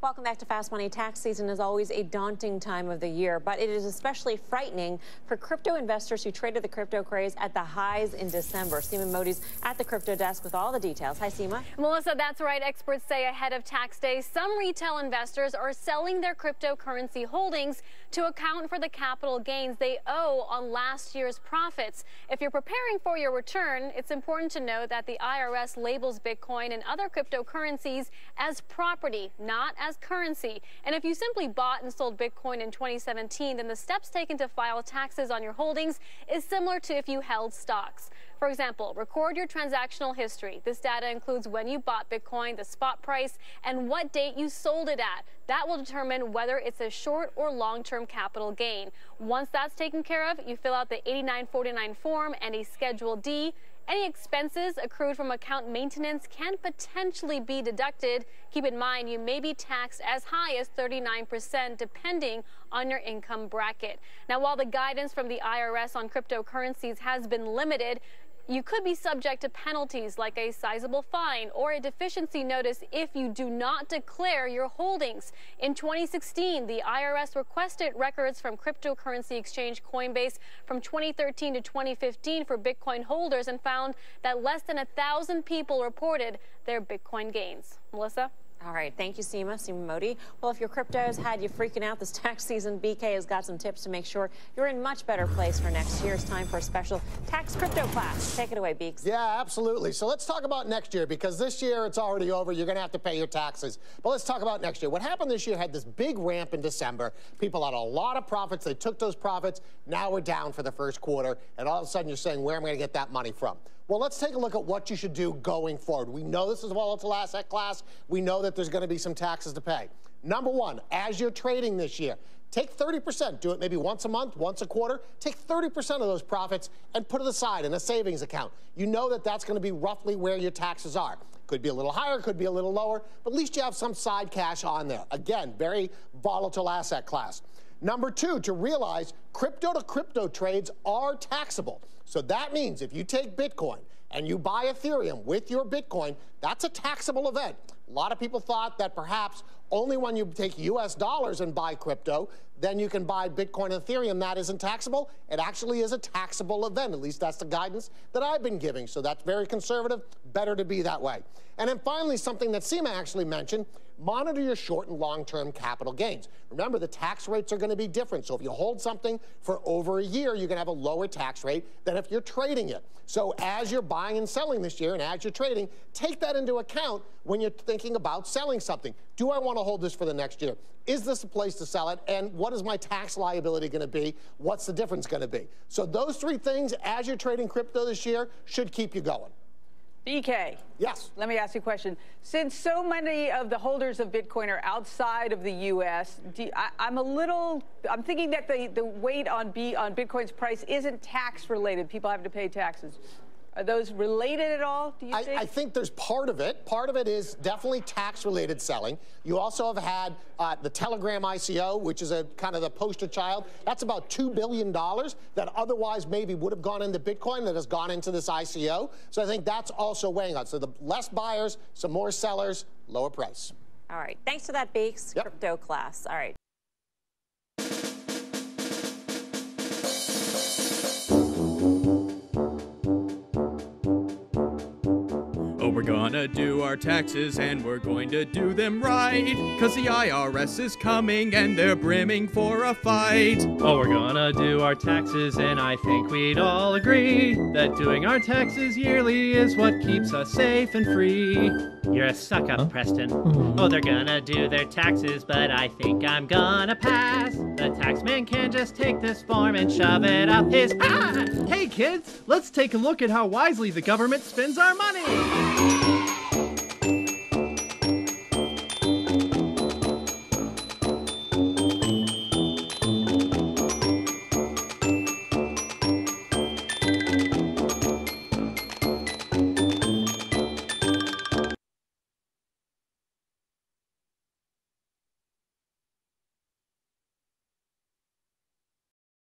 Welcome back to Fast Money. Tax season is always a daunting time of the year, but it is especially frightening for crypto investors who traded the crypto craze at the highs in December. Seema Modi's at the crypto desk with all the details. Hi, Seema. Melissa, that's right. Experts say ahead of tax day, some retail investors are selling their cryptocurrency holdings to account for the capital gains they owe on last year's profits. If you're preparing for your return, it's important to know that the IRS labels Bitcoin and other cryptocurrencies as property, not as currency. And if you simply bought and sold Bitcoin in 2017, then the steps taken to file taxes on your holdings is similar to if you held stocks. For example, record your transactional history. This data includes when you bought Bitcoin, the spot price, and what date you sold it at. That will determine whether it's a short or long-term capital gain. Once that's taken care of, you fill out the 8949 form and a Schedule D. Any expenses accrued from account maintenance can potentially be deducted. Keep in mind, you may be taxed as high as 39% depending on your income bracket. Now, while the guidance from the IRS on cryptocurrencies has been limited, you could be subject to penalties like a sizable fine or a deficiency notice if you do not declare your holdings. In 2016, the IRS requested records from cryptocurrency exchange Coinbase from 2013 to 2015 for Bitcoin holders and found that less than 1,000 people reported their Bitcoin gains. Melissa? All right. Thank you, Seema Modi. Well, if your cryptos had you freaking out this tax season, BK has got some tips to make sure you're in much better place for next year. It's time for a special tax crypto class. Take it away, Beeks. Yeah, absolutely. So let's talk about next year, because this year it's already over. You're going to have to pay your taxes. But let's talk about next year. What happened this year had this big ramp in December. People had a lot of profits. They took those profits. Now we're down for the first quarter. And all of a sudden you're saying, where am I going to get that money from? Well, let's take a look at what you should do going forward. We know this is a volatile asset class. We know that there's going to be some taxes to pay. Number one, as you're trading this year, take 30%. Do it maybe once a month, once a quarter. Take 30% of those profits and put it aside in a savings account. You know that that's going to be roughly where your taxes are. Could be a little higher, could be a little lower, but at least you have some side cash on there. Again, very volatile asset class. Number two, to realize crypto-to-crypto trades are taxable. So that means if you take Bitcoin and you buy Ethereum with your Bitcoin, that's a taxable event. A lot of people thought that perhaps only when you take US dollars and buy crypto, then you can buy Bitcoin and Ethereum. That isn't taxable. It actually is a taxable event. At least that's the guidance that I've been giving. So that's very conservative. Better to be that way. And then finally, something that Seema actually mentioned, monitor your short and long-term capital gains. Remember, the tax rates are going to be different. So if you hold something for over a year, you're going to have a lower tax rate than if you're trading it. So as you're buying and selling this year and as you're trading, take that into account when you're thinking about selling something. Do I want to hold this for the next year? Is this a place to sell it? And what is my tax liability going to be? What's the difference going to be? So those three things, as you're trading crypto this year, should keep you going. BK. Yes. Let me ask you a question. Since so many of the holders of Bitcoin are outside of the U.S., I'm thinking that the weight on Bitcoin's price isn't tax related. People have to pay taxes. Are those related at all, do you think? I think there's part of it. Part of it is definitely tax-related selling. You also have had the Telegram ICO, which is a kind of the poster child. That's about $2 billion that otherwise maybe would have gone into Bitcoin that has gone into this ICO. So I think that's also weighing on. So the less buyers, some more sellers, lower price. All right. Thanks for that, Beeks. Yep. Crypto class. All right. We're gonna do our taxes and we're going to do them right, 'cause the IRS is coming and they're brimming for a fight. Oh, we're gonna do our taxes and I think we'd all agree that doing our taxes yearly is what keeps us safe and free. You're a suck-up, Preston. Oh, they're gonna do their taxes, but I think I'm gonna pass. The taxman can just take this form and shove it up his ass. Hey kids, let's take a look at how wisely the government spends our money.